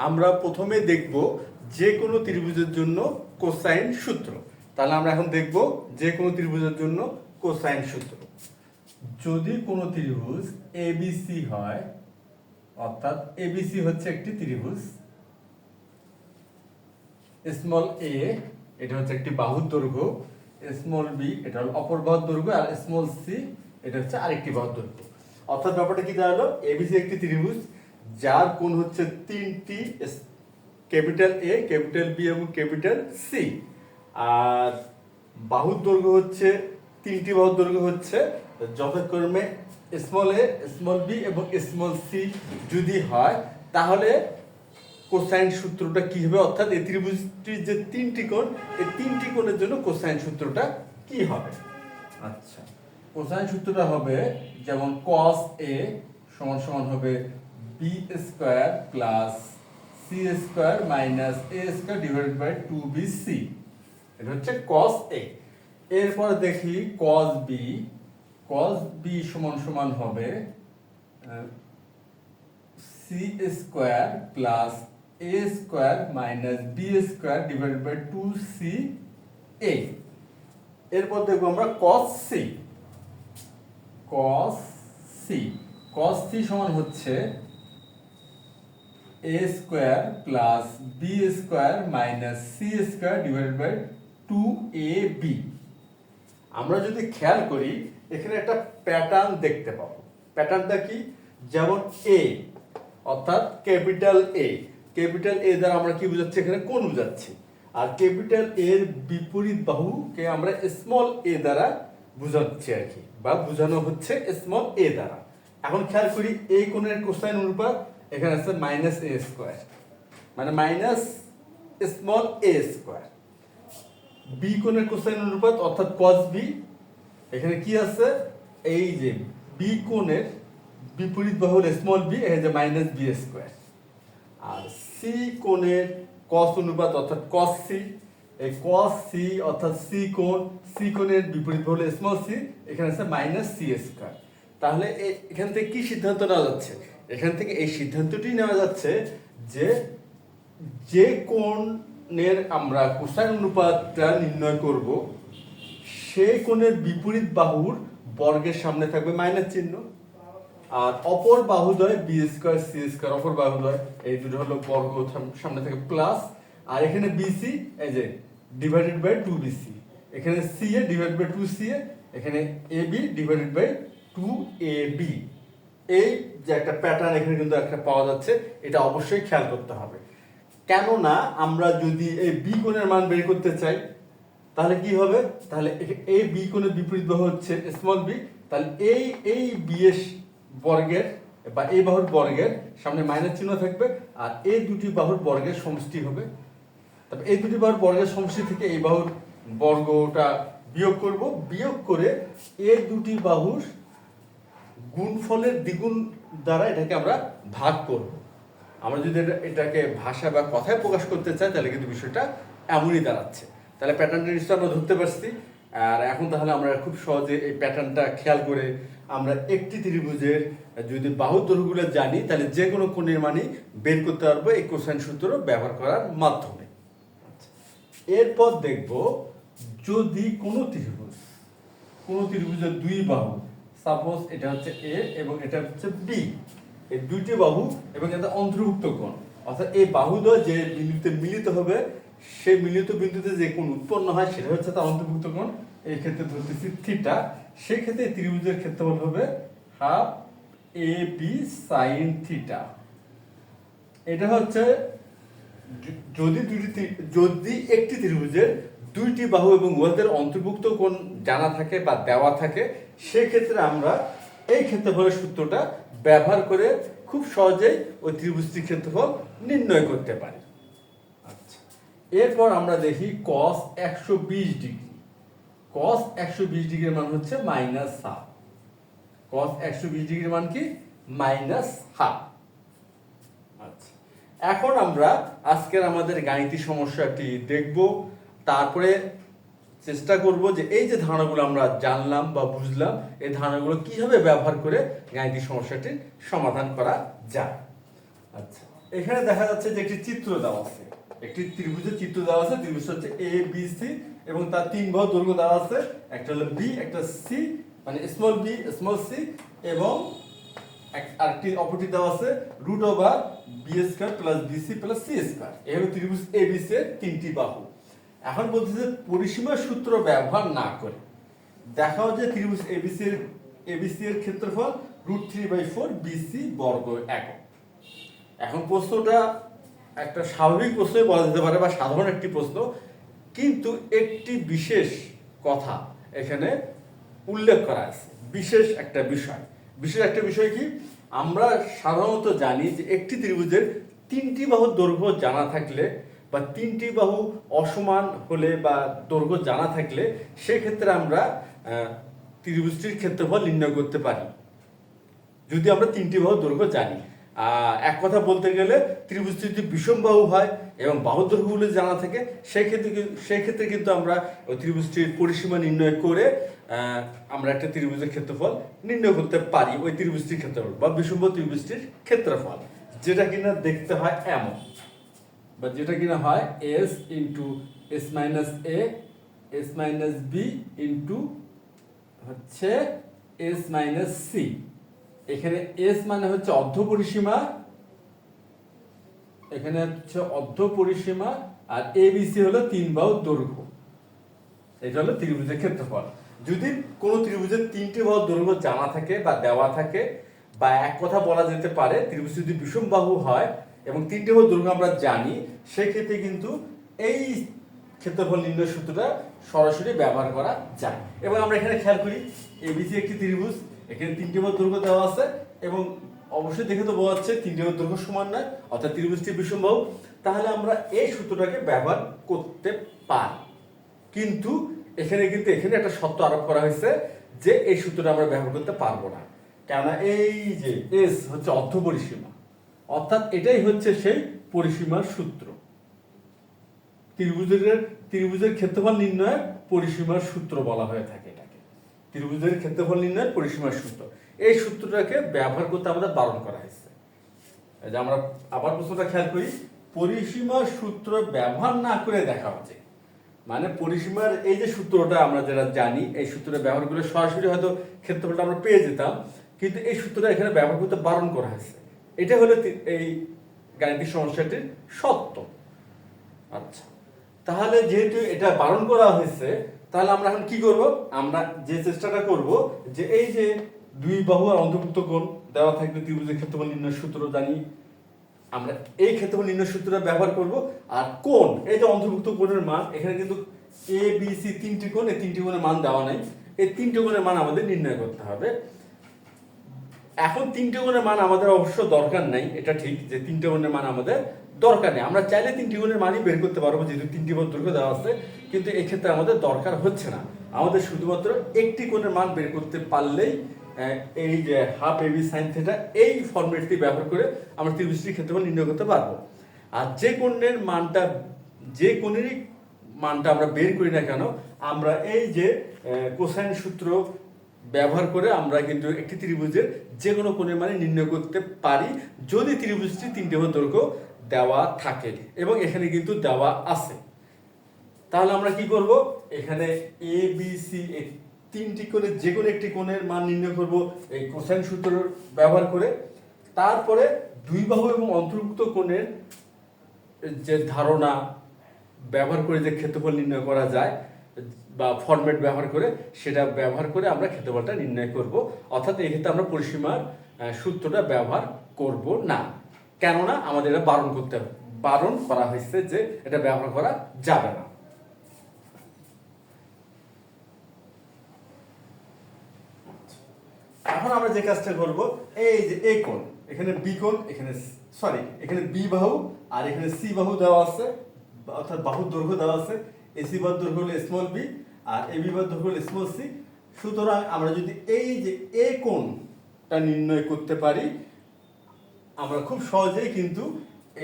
আমরা প্রথমে দেখব যে কোনো ত্রিভুজের জন্য কোসাইন সূত্র। তাহলে আমরা এখন দেখব যে কোনো ত্রিভুজের জন্য কোসাইন সূত্র। যদি কোনো ত্রিভুজ এবিসি হয়, অর্থাৎ এবিসি হচ্ছে একটি ত্রিভুজ, স্মল এ এটা হচ্ছে একটি বাহুর দৈর্ঘ্য, স্মল বি এটা হলো অপর বাহুর দৈর্ঘ্য, আর স্মল সি এটা হচ্ছে আরেকটি বাহুর দৈর্ঘ্য। অর্থাৎ ব্যাপারটা কি দাঁড়ালো, এবিসি একটি ত্রিভুজ যার কোণ হচ্ছে তিনটি, ক্যাপিটাল এ, ক্যাপিটাল বি এবং ক্যাপিটাল সি, আর বাহুর দৈর্ঘ্য হচ্ছে তিনটি বাহুর দৈর্ঘ্য হচ্ছে যথাক্রমে স্মল এ, স্মল বি এবং স্মল সি যদি হয়, তাহলে কোসাইন সূত্রটা কি হবে, অর্থাৎ এই ত্রিভুজটির যে তিনটি কোণ, এই তিনটি কোণের জন্য কোসাইন সূত্রটা কি হবে। আচ্ছা, কোসাইন সূত্রটা হবে যেমন cos a সমান সমান হবে b square plus c square minus a square divided by 2bc। এটা হচ্ছে cos a। এরপর দেখি cos b, cos b সমান সমান হবে c square plus a square minus b square divided by 2ca। এরপর দেখবো আমরা cos c, cos c, cos c সমান হচ্ছে a square plus b square minus c square divided by 2ab। আমরা যদি খেয়াল করি এখানে একটা প্যাটার্ন দেখতে পাবো। প্যাটার্নটা কি, যেমন a অর্থাৎ ক্যাপিটাল এ, ক্যাপিটাল এ দ্বারা আমরা কি বোঝাচ্ছি, এখানে কোণ বোঝাচ্ছি, আর ক্যাপিটাল এর বিপরীত বাহুকে আমরা স্মল এ দ্বারা বোঝাচ্ছি আর কি, বা বোঝানো হচ্ছে স্মল এ দ্বারা। এখন খেয়াল করি এই কোণের কোসাইন অনুপাত এখানে আছে মাইনাস এ স্কোয়ার, মানে মাইনাস স্মল এ স্কোয়ার। বি কোণের কোসাইন অনুপাত অর্থাৎ cos বি, এখানে কি আছে, এই যে বি কোণের বিপরীত বাহু স্মল বি, এই যে মাইনাস বি স্কোয়ার। আর সি কোণের cos অনুপাত অর্থাৎ cos সি, এই cos সি অর্থাৎ সি কোণের বিপরীত বাহু স্মল সি, এখানে আছে মাইনাস সি স্কোয়ার। তাহলে এখান থেকে কি সিদ্ধান্ত নেওয়া যাচ্ছে, এখান থেকে এই সিদ্ধান্তটি নেওয়া যাচ্ছে যে যে কোণের আমরা কোসাইন অনুপাতটা নির্ণয় করব সেই কোণের বিপরীত বাহুর বর্গের সামনে থাকবে মাইনাস চিহ্ন, আর অপর বাহুদ্বয় বি স্কয়ার সি স্কয়ার, অপর বাহুদ্বয় এই দুটো হলো বর্গ, সামনে থাকে প্লাস, আর এখানে বিসি এই যে ডিভাইডেড বাই 2bc, এখানে C A divided by 2ca, এখানে এবি ডিভাইডেড বাই 2ab। এই যে একটা প্যাটার্ন এখানে কিন্তু একটা পাওয়া যাচ্ছে, এটা অবশ্যই খেয়াল করতে হবে। কেননা আমরা যদি এই বি কোণের মান বের করতে চাই তাহলে কি হবে, তাহলে এই বি কোণের বিপরীত বাহু হচ্ছে স্মল বি, তাহলে এই বি এর বর্গের বা এই বাহুর বর্গের সামনে মাইনাস চিহ্ন থাকবে, আর এই দুটি বাহুর বর্গের সমষ্টি হবে। তবে এই দুটি বাহুর বর্গের সমষ্টি থেকে এই বাহুর বর্গটা বিয়োগ করব, বিয়োগ করে এই দুটি বাহুর গুণফলের দ্বিগুণ দ্বারা এটাকে আমরা ভাগ করব। আমরা যদি এটাকে ভাষা বা কথায় প্রকাশ করতে চাই তাহলে কিন্তু বিষয়টা এমনই দাঁড়াচ্ছে। তাহলে প্যাটার্নটা নিশ্চয় আমরা ধরতে পারছি। আর এখন তাহলে আমরা খুব সহজে এই প্যাটার্নটা খেয়াল করে আমরা একটি ত্রিভুজের যদি বাহুর দৈর্ঘ্যগুলো জানি তাহলে যে কোনো কোণের মানই বের করতে পারবো এই কোসাইন সূত্র ব্যবহার করার মাধ্যমে। এরপর দেখব যদি কোনো ত্রিভুজের দুই বাহু, সাপোজ এটা হচ্ছে এ এবং এটা হচ্ছে বি, এই দুইটি বাহু এবং এটা অন্তর্ভুক্ত কোণ, অর্থাৎ এই বাহুদ্বয় যে বিন্দুতে মিলিত হবে সেই মিলিত বিন্দুতে যে কোণ উৎপন্ন হয় সেটা হচ্ছে তার অন্তর্ভুক্ত কোণ। এই ক্ষেত্রে ধরতেছি থিটা, সেই ক্ষেত্রে ত্রিভুজের ক্ষেত্রফল হবে half A B sine theta. এটা হচ্ছে যদি একটি ত্রিভুজের দুইটি বাহু এবং উহাদের অন্তর্ভুক্ত কোণ জানা থাকে বা দেওয়া থাকে, সেক্ষেত্রে আমরা এই ক্ষেত্রফলের সূত্রটা ব্যবহার করে খুব সহজেই ওই ত্রিভুজটির ক্ষেত্রফল নির্ণয় করতে পারি। আচ্ছা, এরপর আমরা দেখি cos 120 ডিগ্রি। cos 120 ডিগ্রির মান হচ্ছে মাইনাস হাফ। cos 120 ডিগ্রির মান কি, মাইনাস হাফ। আচ্ছা, এখন আমরা আজকের আমাদের গাণিতিক সমস্যাটি দেখব, তারপরে চেষ্টা করব যে এই যে ধারণাগুলো আমরা জানলাম বা বুঝলাম এই ধারণাগুলো কিভাবে ব্যবহার করে গাণিতিক সমস্যাটির সমাধান করা যায়। আচ্ছা, এখানে দেখা যাচ্ছে যে একটি চিত্র দেওয়া আছে, একটি ত্রিভুজের চিত্র দেওয়া আছে। ত্রিভুজটা হচ্ছে এ বি সি এবং তার তিন বাহু দৈর্ঘ্য দেওয়া আছে, একটা হলো বি, একটা সি মানে স্মল বি স্মল সি, এবং আরেকটি অপরটি দেওয়া আছে root over B square plus BC plus C square. এই হলো ত্রিভুজ এবিসি এর তিনটি বাহু। এখন বলতেছে পরিসীমার সূত্র ব্যবহার না করে দেখাও যে ত্রিভুজ এবিসি এর ক্ষেত্রফল √3/4 বিসি বর্গ একক। এখন প্রশ্নটা একটা স্বাভাবিক প্রশ্নই বলা যেতে পারে বা সাধারণ একটি প্রশ্ন, কিন্তু একটি বিশেষ কথা এখানে উল্লেখ করা আছে, বিশেষ একটা বিষয়। বিশেষ একটা বিষয় কি, আমরা সাধারণত জানি যে একটি ত্রিভুজের তিনটি বাহুর দৈর্ঘ্য জানা থাকলে বা তিনটি বাহু অসমান হলে বা দৈর্ঘ্য জানা থাকলে সেক্ষেত্রে আমরা ত্রিভুজটির ক্ষেত্রফল নির্ণয় করতে পারি যদি আমরা তিনটি বাহুর দৈর্ঘ্য জানি। এক কথা বলতে গেলে ত্রিভুজটি যদি বিষম বাহু হয় এবং বাহুর দৈর্ঘ্যগুলো জানা থাকে সেক্ষেত্রে কিন্তু আমরা ওই ত্রিভুজটির পরিসীমা নির্ণয় করে আমরা একটা ত্রিভুজের ক্ষেত্রফল নির্ণয় করতে পারি, ওই ত্রিভুজটির ক্ষেত্রফল বা বিষমবাহু ত্রিভুজটির ক্ষেত্রফল, যেটা কিনা দেখতে হয় এমন, বা যেটা কিনা হয় S into S minus A S minus B into হচ্ছে এস মাইনাস সি। এখানে এস মানে হচ্ছে অর্ধ পরিসীমা, এখানে হচ্ছে অর্ধ পরিসীমা, আর এ বি সি হলো তিন বাহুর দৈর্ঘ্য। এটা হলো ত্রিভুজের ক্ষেত্রফল। যদি কোনো ত্রিভুজের তিনটি বাহুর দৈর্ঘ্য জানা থাকে বা দেওয়া থাকে, বা এক কথা বলা যেতে পারে ত্রিভুজ যদি বিষম বাহু হয় এবং তিনটি বাহুর দৈর্ঘ্য আমরা জানি, সেক্ষেত্রে কিন্তু এই ক্ষেত্রফল নির্ণয় সূত্রটা সরাসরি ব্যবহার করা যায়। এবং আমরা এখানে খেয়াল করি এবিসি একটি ত্রিভুজ, এখানে তিনটি বাহুর দৈর্ঘ্য দেওয়া আছে এবং অবশ্যই দেখে তো বোঝা যাচ্ছে তিনটি বাহুর দৈর্ঘ্য সমান নয়, অর্থাৎ ত্রিভুজটি বিষম বাহু। তাহলে আমরা এই সূত্রটাকে ব্যবহার করতে পারি, কিন্তু এখানে একটা শর্ত আরোপ করা হয়েছে যে এই সূত্রটা আমরা ব্যবহার করতে পারবো না, কেননা এই যে এস হচ্ছে অর্ধ পরিসীমা, অর্থাৎ এটাই হচ্ছে সেই পরিসীমার সূত্র। ত্রিভুজের ক্ষেত্রফল নির্ণয়ের পরিসীমার সূত্র বলা হয়ে থাকে এটাকে, ত্রিভুজের ক্ষেত্রফল নির্ণয়ের পরিসীমার সূত্র। এই সূত্রটাকে ব্যবহার করতে আমাদের বারণ করা হয়েছে। এই যে আমরা আবার প্রশ্নটা খেয়াল করি, পরিসীমার সূত্র ব্যবহার না করে দেখা হচ্ছে, মানে পরিসীমার এই যে সূত্রটা আমরা যেটা জানি, এই সূত্রটা ব্যবহার করলে সরাসরি হয়তো ক্ষেত্রফলটা আমরা পেয়ে যেতাম, কিন্তু এই সূত্রটা এখানে ব্যবহার করতে বারণ করা হয়েছে। এটা হলো এই গাণিতিক সমস্যাটির সত্য। আচ্ছা, তাহলে যেহেতু এটা বারণ করা হয়েছে, তাহলে আমরা এখন কি করব, আমরা যে চেষ্টাটা করব যে এই যে দুই বাহু আর অন্তর্ভুক্ত কোণ দেওয়া থাকলে ত্রিভুজের ক্ষেত্রফল নির্ণয়ের সূত্র জানি, আমরা এই ক্ষেত্রফল নির্ণয় সূত্রটা ব্যবহার করব। আর কোণ, এই যে অন্তর্ভুক্ত কোণের মান, এখানে কিন্তু এ বি সি তিনটি কোণ, এই তিনটি কোণের মান দেওয়া নাই, এই তিনটি কোণের মান আমাদের নির্ণয় করতে হবে। এখন তিনটি কোণের মান আমাদের অবশ্য দরকার নাই, এটা ঠিক যে তিনটি কোণের মান আমাদের দরকার নেই, আমরা চাইলে তিনটি কোণের মানই বের করতে পারবো যেহেতু তিনটি বাহুর দৈর্ঘ্য দেওয়া আছে, কিন্তু এই ক্ষেত্রে আমাদের দরকার হচ্ছে না। আমাদের শুধুমাত্র একটি কোণের মান বের করতে পারলেই এই যে হাফ এবি সাইন থিটা এই ফর্মেটটি ব্যবহার করে আমরা ত্রিভুজটির ক্ষেত্রফল নির্ণয় করতে পারবো। আর যে কোণেরই মানটা আমরা বের করি না কেন, আমরা এই যে কোসাইন সূত্র ব্যবহার করে আমরা কিন্তু একটি ত্রিভুজের যে কোনো কোণের মানে নির্ণয় করতে পারি যদি ত্রিভুজটি তিনটি বাহুর দৈর্ঘ্য দেওয়া থাকে, এবং এখানে কিন্তু দেওয়া আছে। তাহলে আমরা কি করব, এখানে এ বি সি তিনটি কোণের যে কোনো একটি কোণের মান নির্ণয় করব এই কোসাইন সূত্র ব্যবহার করে। তারপরে দুই বাহু এবং অন্তর্ভুক্ত কোণের যে ধারণা ব্যবহার করে যে ক্ষেত্রফল নির্ণয় করা যায় বা ফরম্যাট ব্যবহার করে, সেটা ব্যবহার করে আমরা ক্ষেত্রফলটা নির্ণয় করব। অর্থাৎ এই ক্ষেত্রে আমরা পরিসীমার সূত্রটা ব্যবহার করব না, কেননা আমাদের এটা বারণ করা হয়েছে যে এটা ব্যবহার করা যাবে না। এখন আমরা যে কাজটা করব, এই যে এই কোণ, এখানে বি কোণ, এখানে বি বাহু আর এখানে সি বাহু দেওয়া আছে, অর্থাৎ বাহুর দৈর্ঘ্য দেওয়া আছে। এসি বাহুর দৈর্ঘ্য হলো স্মল বি আর এবি বাহুর দৈর্ঘ্য হলো স্মল সি। সুতরাং আমরা যদি এই যে এ কোণটা নির্ণয় করতে পারি, আমরা খুব সহজেই কিন্তু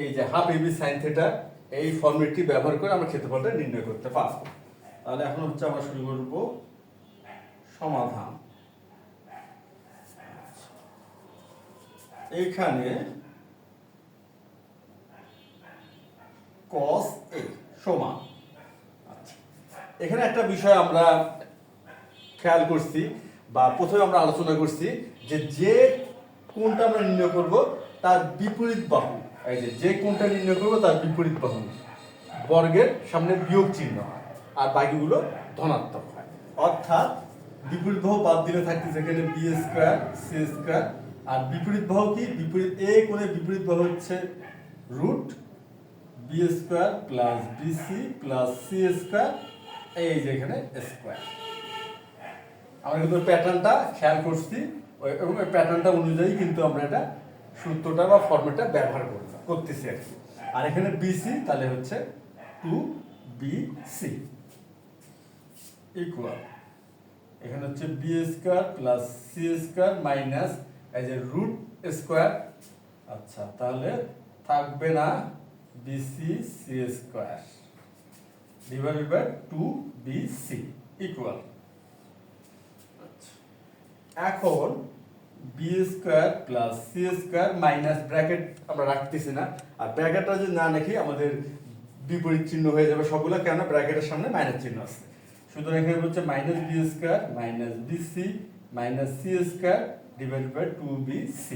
এই যে হাফ এবি সাইন থিটা এই ফর্মুলাটি ব্যবহার করে আমরা ক্ষেত্রফলটা নির্ণয় করতে পারবো। তাহলে এখন হচ্ছে আমরা শুরু করব সমাধান। এইখানে cos a সমান। আচ্ছা, এখানে একটা বিষয় আমরা খেয়াল করছি বা প্রথমে আমরা আলোচনা করছি যে কোণটা আমরা নির্ণয় করব তার বিপরীত বাহু, এই যে কোণটা নির্ণয় করব তার বিপরীত বাহু বর্গের সামনে বিয়োগ চিহ্ন হয় আর বাকিগুলো ধনাত্মক হয়। অর্থাৎ বিপরীত বাহু বাদ দিলে থাকতেছে এখানে বি স্কয়ার সি স্কয়ার, আর বিপরীত বাহু কি, বিপরীত এ কোণের বিপরীত বাহু হচ্ছে root B square plus BC plus C square, এই যে এখানে স্কয়ার। আমরা কিন্তু প্যাটার্নটা খেয়াল করছি এবং ওই প্যাটার্নটা অনুযায়ী কিন্তু আমরা এটা সূত্রটা বা ফর্মেটটা ব্যবহার করতেছি আর কি। আর এখানে বিসি তাহলে হচ্ছে 2bc ইকুয়াল এখানে হচ্ছে B square plus C square minus এই যে রুট স্কয়ার। আচ্ছা, তাহলে থাকবে না BC C square divided by 2bc equal. এখন B square plus C square minus bracket আমরা রাখতেছি না, আর ব্র্যাকেটটা যদি না রাখি আমাদের বিপরীত চিহ্ন হয়ে যাবে সবগুলো, কেন ব্র্যাকেটের সামনে মাইনাস চিহ্ন আছে। সুতরাং এখানে হচ্ছে minus B square minus BC minus C square divided by 2bc।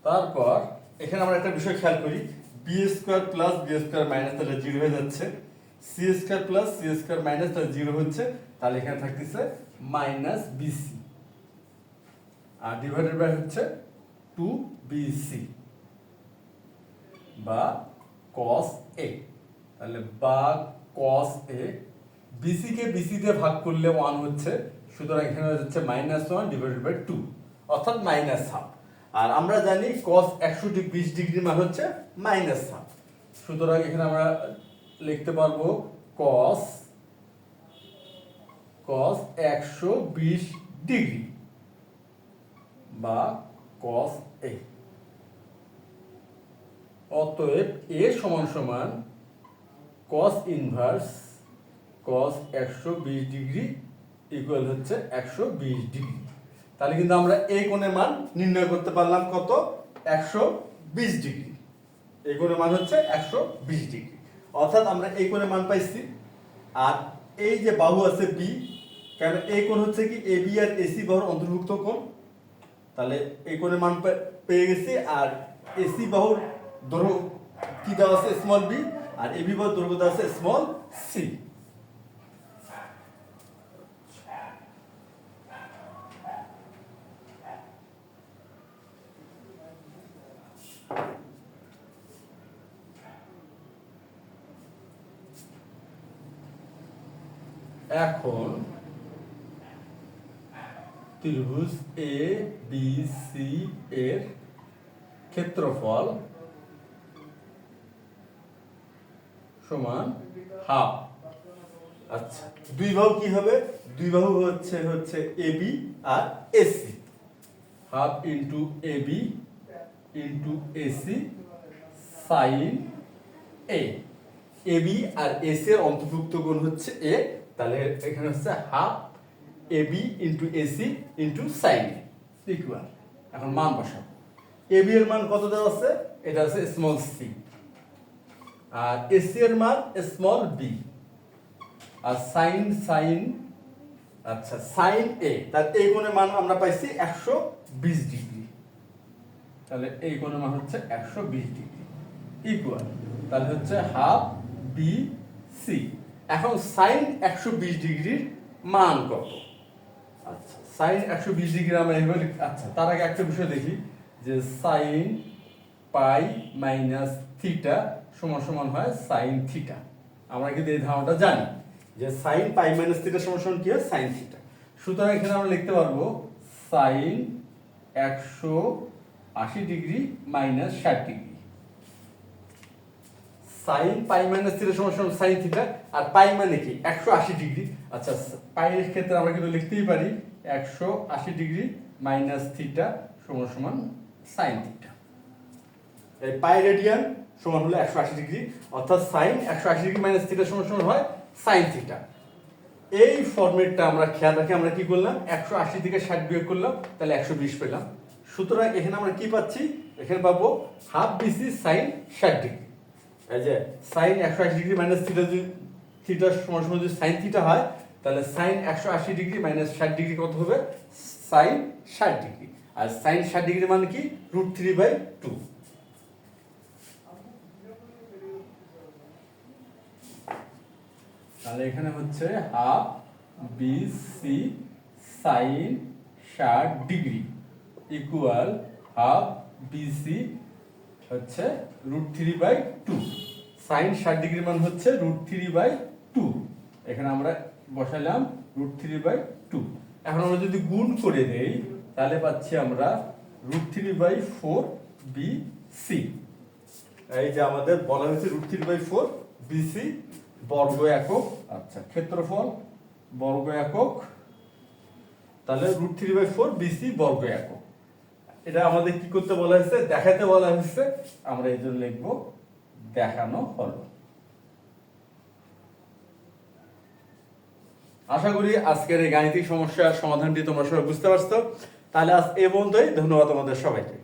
তারপর এখানে আমরা একটা বিষয় খেয়াল করি, B square plus B square minus তাহলে 0 হয়ে যাচ্ছে, C square plus C square minus তাহলে 0 হচ্ছে, তাহলে এখানে থাকতেছে মাইনাস বিসি আর ডিভাইডেড বাই হচ্ছে 2bc বা cos a। তাহলে বা cos a, বিসি কে বিসি দিয়ে ভাগ করলে 1 হচ্ছে, সুতরাং এখানে হচ্ছে -1 ডিভাইডেড বাই 2 অর্থাৎ -1/2। আর আমরা জানি cos 120 ডিগ্রি মান হচ্ছে -1/2, সুতরাং এখানে আমরা লিখতে পারবো cos 120 ডিগ্রি বা cos a। অতএব a সমান সমান cos inverse cos 120 degree equal হচ্ছে 120 ডিগ্রি। তাহলে কিন্তু আমরা এই কোণের মান নির্ণয় করতে পারলাম কত, 120 ডিগ্রি। এই কোণের মান হচ্ছে 120 ডিগ্রি, অর্থাৎ আমরা এই কোণের মান পাইছি। আর এই যে বাহু আছে বি, কারণ এই কোণ হচ্ছে কি এ বি আর এসি বাহুর অন্তর্ভুক্ত কোণ, তাহলে এই কোণের মান পেয়ে গেছি। আর এসি বাহুর দৈর্ঘ্য কি দেওয়া আছে স্মল বি, আর এবি বাহুর দৈর্ঘ্য দেওয়া আছে স্মল সি। এখন ত্রিভুজ এ বি সি এর ক্ষেত্রফল সমান হাফ। আচ্ছা, দুই বাহু কি হবে, দুই বাহু হচ্ছে এবি আর AC, half into AB into AC sine A. AB আর এসি এর অন্তর্ভুক্ত কোণ হচ্ছে এ, তাহলে এখানে হচ্ছে half AB into AC into sine A equal. এখন মান বসাবো, এবি এর মান কত দেওয়া আছে, এটা আছে স্মল সি, আর এসি এর মান স্মল বি, আর সাইন আচ্ছা সাইন এ, তার এই কোণের মান আমরা পাইছি 120 ডিগ্রি, তাহলে এই কোণের মান হচ্ছে 120 ডিগ্রি ইকুয়াল, তাহলে হচ্ছে হাফ বি সি। এখন সাইন 120 ডিগ্রির মান কত, আচ্ছা সাইন 120 ডিগ্রি আমরা এইভাবে, আচ্ছা তার আগে একটা বিষয় দেখি যে সাইন পাই মাইনাস থিটা সমান সমান হয় সাইন থিটা। আমরা কিন্তু এই ধারণাটা জানি যে সাইন পাই মাইনাস থিটা সমান সমান কি হয় সাইন থিটা। সুতরাং এখানে আমরা লিখতে পারবো sine 180 degree minus 60 degree. Sine pi minus theta সমান সমান সাইন থিটা, আর পাই মানে কি 180 ডিগ্রি। আচ্ছা পাই এর ক্ষেত্রে আমরা কিন্তু লিখতেই পারি 180 ডিগ্রি মাইনাস থিটা সমান সমান সাইন থিটা। এই পাই রেডিয়ান সমান হলো 180 ডিগ্রি, অর্থাৎ সাইন 180 ডিগ্রি মাইনাস থিটা সমান সমান হয় সাইন থিটা। এই ফরম্যাটটা আমরা খেয়াল রাখি, আমরা কি করলাম 180 থেকে 60 বিয়োগ করলাম, তাহলে 120 পেলাম। সুতরাং এখানে আমরা কি পাচ্ছি, এখানে পাবো হাফ বিসি সাইন 60 ডিগ্রি। এই যে সাইন 180 ডিগ্রি মাইনাস থিটা, যদি থিটার সমান সমান যদি সাইন থিটা হয়, তাহলে সাইন 180 ডিগ্রি মাইনাস 60 ডিগ্রি কত হবে? Sine 60 degree. আর সাইন 60 ডিগ্রি মানে কি? √3/2। তাহলে এখানে হচ্ছে half BC sine 60 degree equal half BC হচ্ছে √3/2। সাইন 60 ডিগ্রি মান হচ্ছে √3/2। এখানে আমরা বসালাম √3/2। এখন আমরা যদি গুণ করে দেই তাহলে পাচ্ছি আমরা √3/4 বিসি। এই যে আমাদের বলা হয়েছে √3/4 বিসি বর্গ একক। আচ্ছা, ক্ষেত্রফল বর্গ একক, তাহলে √3/4 বিসি বর্গ একক। এটা আমাদের কি করতে বলা হয়েছে? দেখাতে বলা হয়েছে। আমরা এই জন্য লিখবো দেখানো হলো। আশা করি আজকের এই গাণিতিক সমস্যার সমাধানটি তোমরা সবাই বুঝতে পারছো। তাহলে আজ এই পর্যন্তই। ধন্যবাদ তোমাদের সবাইকে।